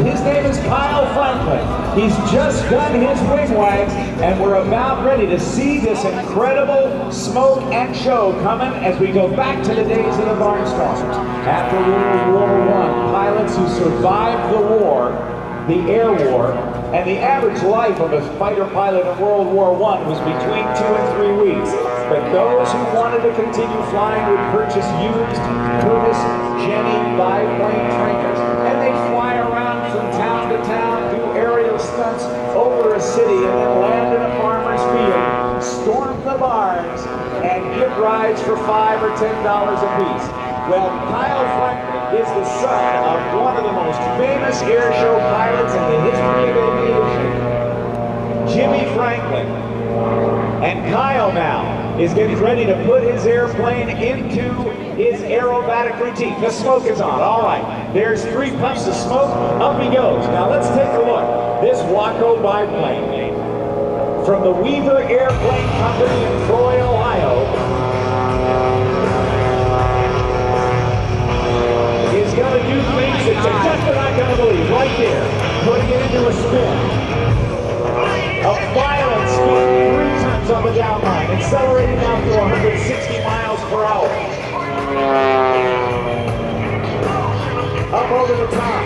His name is Kyle Franklin. He's just done his wing wags, and we're about ready to see this incredible smoke and show coming as we go back to the days of the Barnstormers. After World War I, pilots who survived the war, the air war, and the average life of a fighter pilot in World War I was between 2 and 3 weeks. But those who wanted to continue flying would purchase used Curtiss Jenny biplane trainers, and they'd fly around from town to town, do aerial stunts over a city, and then land in a farmer's field, storm the barns, and give rides for $5 or $10 apiece. Well, Kyle Franklin is the son of one of the most famous air show pilots in the history of aviation, Jimmy Franklin. And Kyle now is getting ready to put his airplane into his aerobatic routine. The smoke is on. All right. There's 3 puffs of smoke. Up he goes. Now let's take a look. This Waco biplane from the Weaver Airplane Company in Troy, Ohio, is going to do things that you're just not going to believe. Right there. Putting it into a spin. A violent spin. 3 times on the down line. Accelerating out to 160 miles per hour. Up over the top.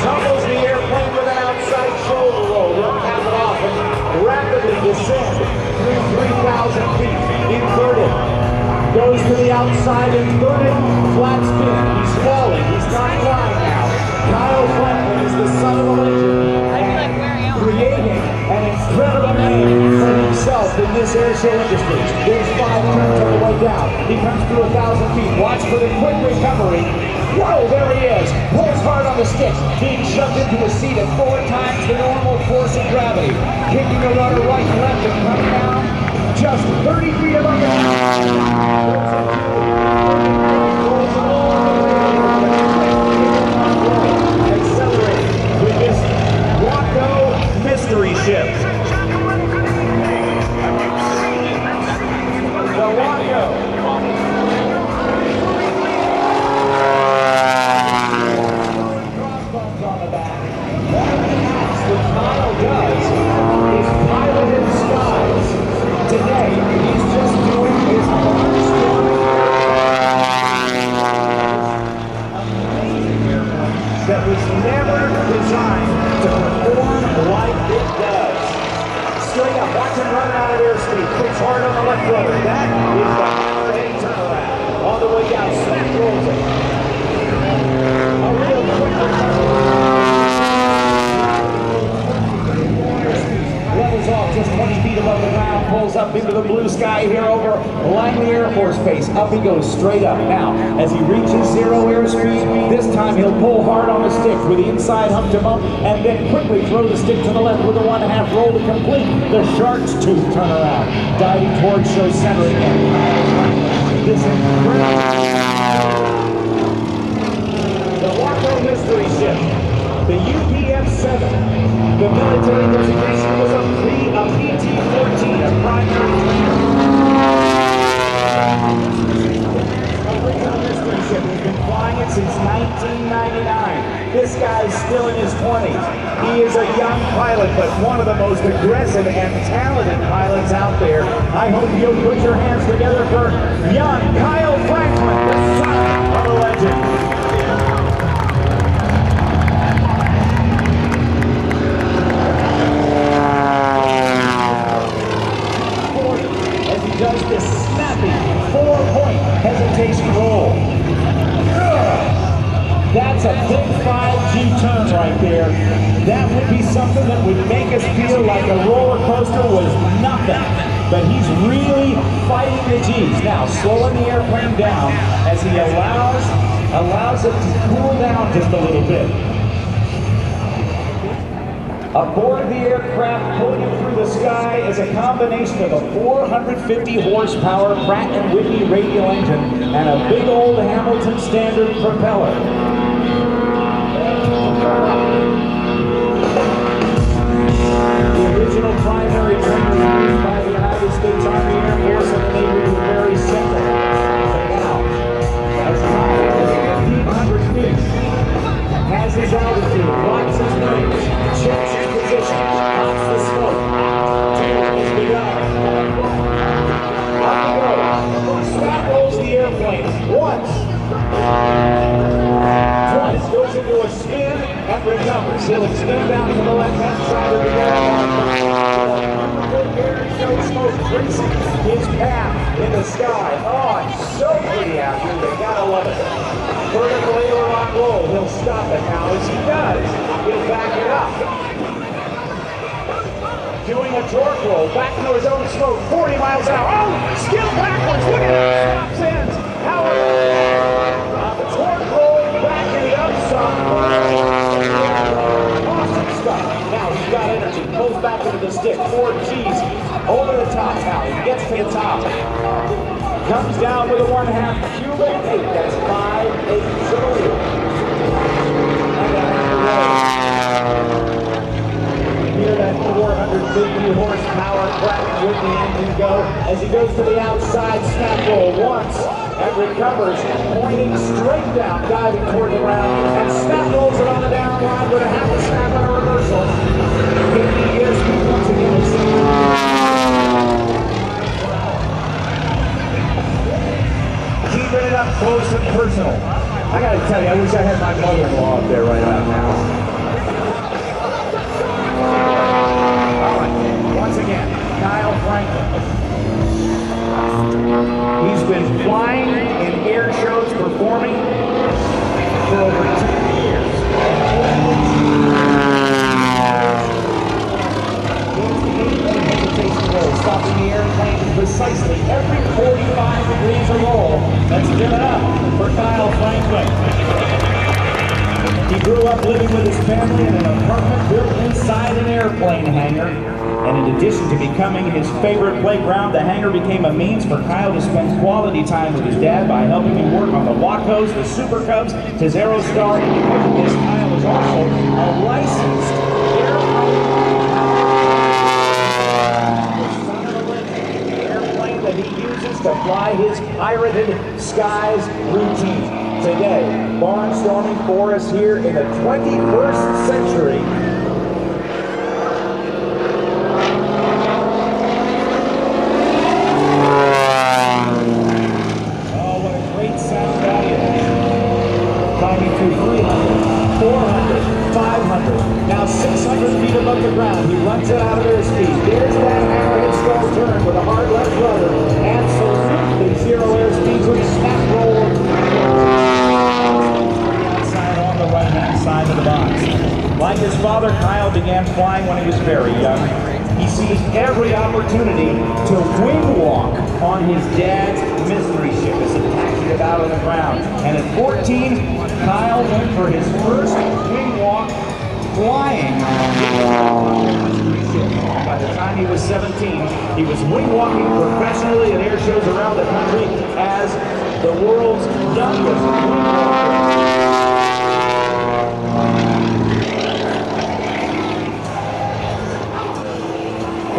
Tumbles the airplane with an outside shoulder roll. We'll cap it off and rapidly descend through 3,000 feet. Inverted. Goes to the outside, inverted, flat spin. He's falling. He's not flying now. Kyle Franklin is the son of a legend and creating an incredible name for himself in this air show industry. There's 5 turns on the way down. He comes through 1,000 feet. Watch for the quick recovery. Whoa, there he is. Pulls hard on the sticks. Being shoved into a seat at 4 times the normal force of gravity. Kicking the rudder right and left and coming down just 30 feet above the ground. Accelerating with this Waco Mystery Ship. The Waco. Crossbones on the back. What Kyle does is pilot in skies. Today, he's just doing his Barnstormers that was never designed to perform like it does. Straight up, watch him run out of airspeed. Kicks hard on the left rudder. That is the hard-hitting turnaround. On the way down, smack rolls it. A real quick recovery. Levels off just 20 feet above the ground, pulls up into the blue sky here over Langley Air Force Base. Up he goes, straight up. Now, as he reaches 0 airspeed, this time he'll pull hard on the stick with the inside hump to bump, and then quickly throw the stick to the left with a 1.5 roll to complete the shark's tooth turnaround. Diving towards show center again. This incredible. The Waco Mystery Ship, the UPF-7. The military designation was a PT-14, a primary original mystery ship. He's been flying it since 1999. This guy's still in his 20s. He is a young pilot, but one of the most aggressive and talented pilots out there. I hope you'll put your hands together for young Kyle Franklin, the son of a legend. Does this snappy 4-point hesitation roll. That's a big 5G turn right there. That would be something that would make us feel like a roller coaster was nothing. But he's really fighting the G's. Now, slowing the airplane down as he allows it to cool down just a little bit. Aboard the aircraft, pulling it through the sky is a combination of a 450 horsepower Pratt & Whitney radial engine and a big old Hamilton standard propeller. The original primary trainer used by the United States Army Air Force and the Navy were very simple. But now, as high as 1,500 feet, has his altitude, flaps his wings, checks his position, pops the smoke. Two has begun. Up he goes. Snap rolls the airplane. Once. Twice. Goes into a spin and recovers. He'll extend out to the left-hand side of the airplane. Smoke tracing his path in the sky. Oh, it's so pretty out here. You gotta love it. Vertical aileron roll. He'll stop it now. As he does, he'll back it up. Doing a torque roll. Back into his own smoke. 40 miles an hour. Oh, skill backwards. Look at that. Stops ends. However, torque roll. Backing it up some. Awesome stuff. Now he's got energy. Pulls back into the stick. 4 G's. Over the top now. He gets to the top. Comes down with a 1/2 Cuban 8. That's 5/8 to the wheel. Hear that 450 horsepower crack with the engine go as he goes to the outside snap roll once and recovers, pointing straight down, diving toward the ground, and snap rolls it on the down line with a 1/2 snap on a reversal. Getting the airspeed once again. Keeping it up close and personal. I gotta tell you, I wish I had my mother-in-law up there right about now. All right, once again, Kyle Franklin. He's been flying in air shows, performing for over 10 years. Stopping the airplane precisely every 45 degrees a roll. That's given up for Kyle Franklin. He grew up living with his family in an apartment built inside an airplane hangar. And in addition to becoming his favorite playground, the hangar became a means for Kyle to spend quality time with his dad by helping him work on the Wacos, the Super Cubs, his Aerostar, and because of this, Kyle is also a licensed airplane that he uses to fly his pirated skies routine. Today, barnstorming for us here in the 21st century. Oh, what a great sound that is. Climbing through 300, 400, 500, now 600 feet above the ground. He runs it out of airspeed. There's that hammerhead stall turn with a hard left rudder. Absolutely zero airspeed with a snap roll. Outside on the right-hand side of the box. Like his father, Kyle began flying when he was very young. He sees every opportunity to wing walk on his dad's mystery ship as he taxied it out on the ground. And at 14, Kyle went for his first wing walk flying on the mystery ship. By the time he was 17, he was wing walking professionally at air shows around the country as the world's youngest wing walker.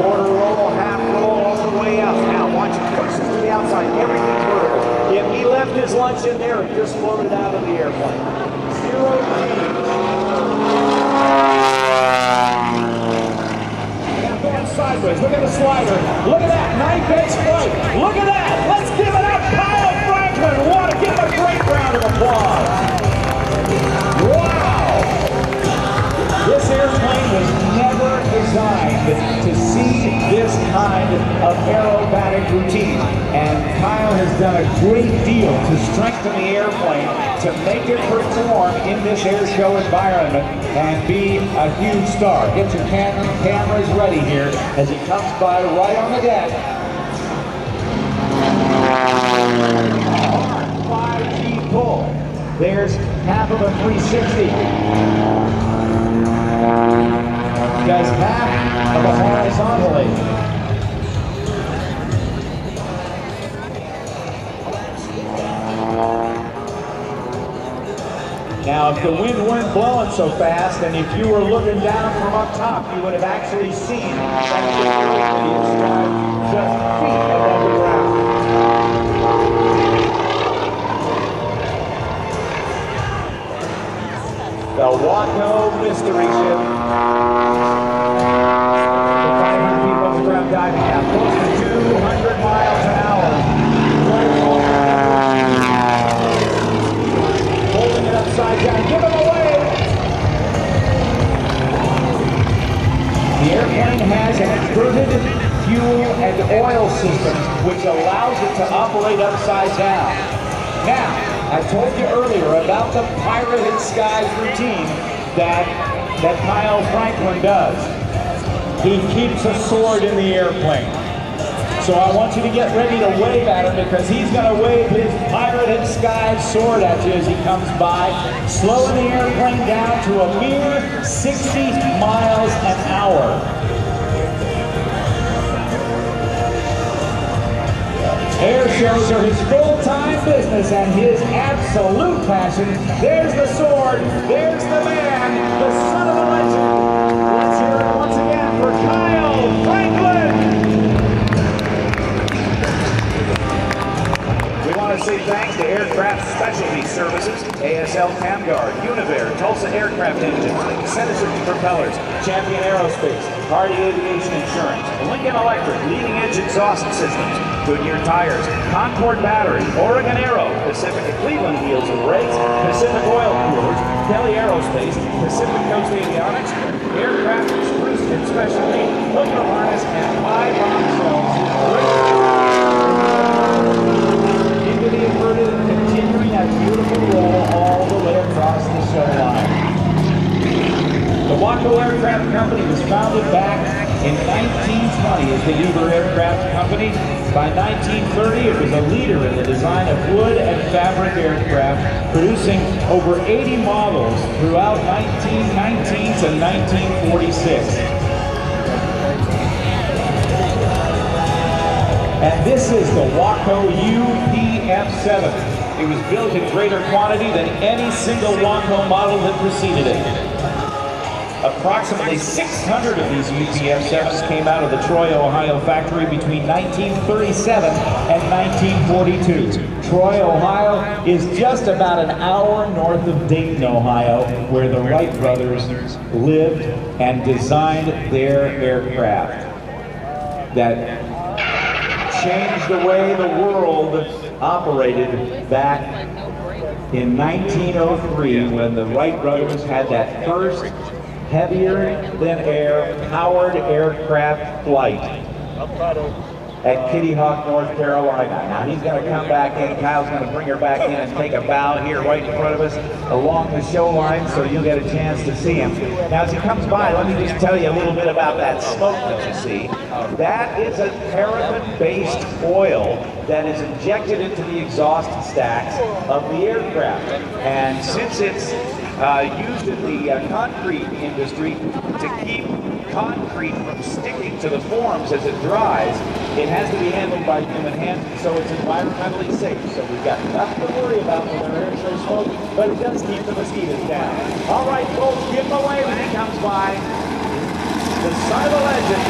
Quarter roll, half roll, all the way up. Now watch it pushes to the outside. Everything's vertical. If he left his lunch in there, it just floated out of the airplane. 0 G. Now going sideways. Look at the slider. Look at that. Knife-edge flight. Look at that. Let's give it up. Kyle Franklin. Want to give him a great round of applause. Wow. This airplane was never designed to see this kind of aerobatic routine, and Kyle has done a great deal to strengthen the airplane to make it perform in this air show environment and be a huge star. Get your cameras ready here as he comes by right on the deck. 5G pull. There's half of a 360. Does half of a horizontally. Now, if the wind weren't blowing so fast, and if you were looking down from up top, you would have actually seen that just feet above the ground. the Waco Mystery Ship. The 500 people on the ground diving now, close to 200 miles an hour. Holding it upside down, give him away! The airplane has an inverted fuel and oil system which allows it to operate upside down. Now, I told you earlier about the pirated skies routine that Kyle Franklin does. He keeps a sword in the airplane. So I want you to get ready to wave at him because he's going to wave his pirated skies sword at you as he comes by, slowing the airplane down to a mere 60 miles an hour. Air shows are his full-time business and his absolute passion. There's the sword, there's the man, the son of a legend. Let's hear it once again for Kyle Franklin. We want to say thanks to Aircraft Specialty Services, ASL Camguard, Univair, Tulsa Aircraft Engines, Citizen Propellers, Champion Aerospace, Hardy Aviation Insurance, Lincoln Electric, Leading Edge Exhaust Systems, Goodyear Tires, Concord Battery, Oregon Aero, Pacific Cleveland Wheels and Brakes, Pacific Oil Coolers, Kelly Aerospace, Pacific Coast Avionics, Aircraft Spruce and Specialty, Hooker Harness, and 5 Shells. Into the inverted and continuing that beautiful roll all the way across the show line. The Waco Aircraft Company was founded back in 1920 as the Uber Aircraft Company. By 1930, it was a leader in the design of wood and fabric aircraft, producing over 80 models throughout 1919 to 1946. And this is the Waco UPF-7. It was built in greater quantity than any single Waco model that preceded it. Approximately 600 of these UPF-7s came out of the Troy, Ohio factory between 1937 and 1942. Troy, Ohio is just about an hour north of Dayton, Ohio, where the Wright brothers lived and designed their aircraft that changed the way the world operated back in 1903 when the Wright brothers had that first heavier-than-air powered aircraft flight at Kitty Hawk, North Carolina. Now he's going to come back in, Kyle's going to bring her back in and take a bow here right in front of us along the show line so you'll get a chance to see him. Now as he comes by, let me just tell you a little bit about that smoke that you see. That is a paraffin-based oil that is injected into the exhaust stacks of the aircraft. And since it's used in the concrete industry to keep concrete from sticking to the forms as it dries, it has to be handled by human hands, so it's environmentally safe. So we've got nothing to worry about with our air show smoke, but it does keep the mosquitoes down. All right, folks, give him away when he comes by. The son of a legend.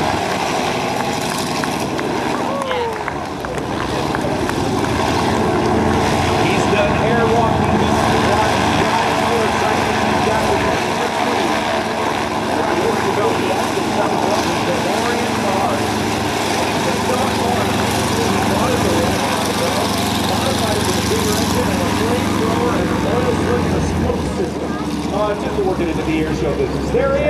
He's done air walking, he's done motorcycling, he's got the just to work it into the air show business. There he is.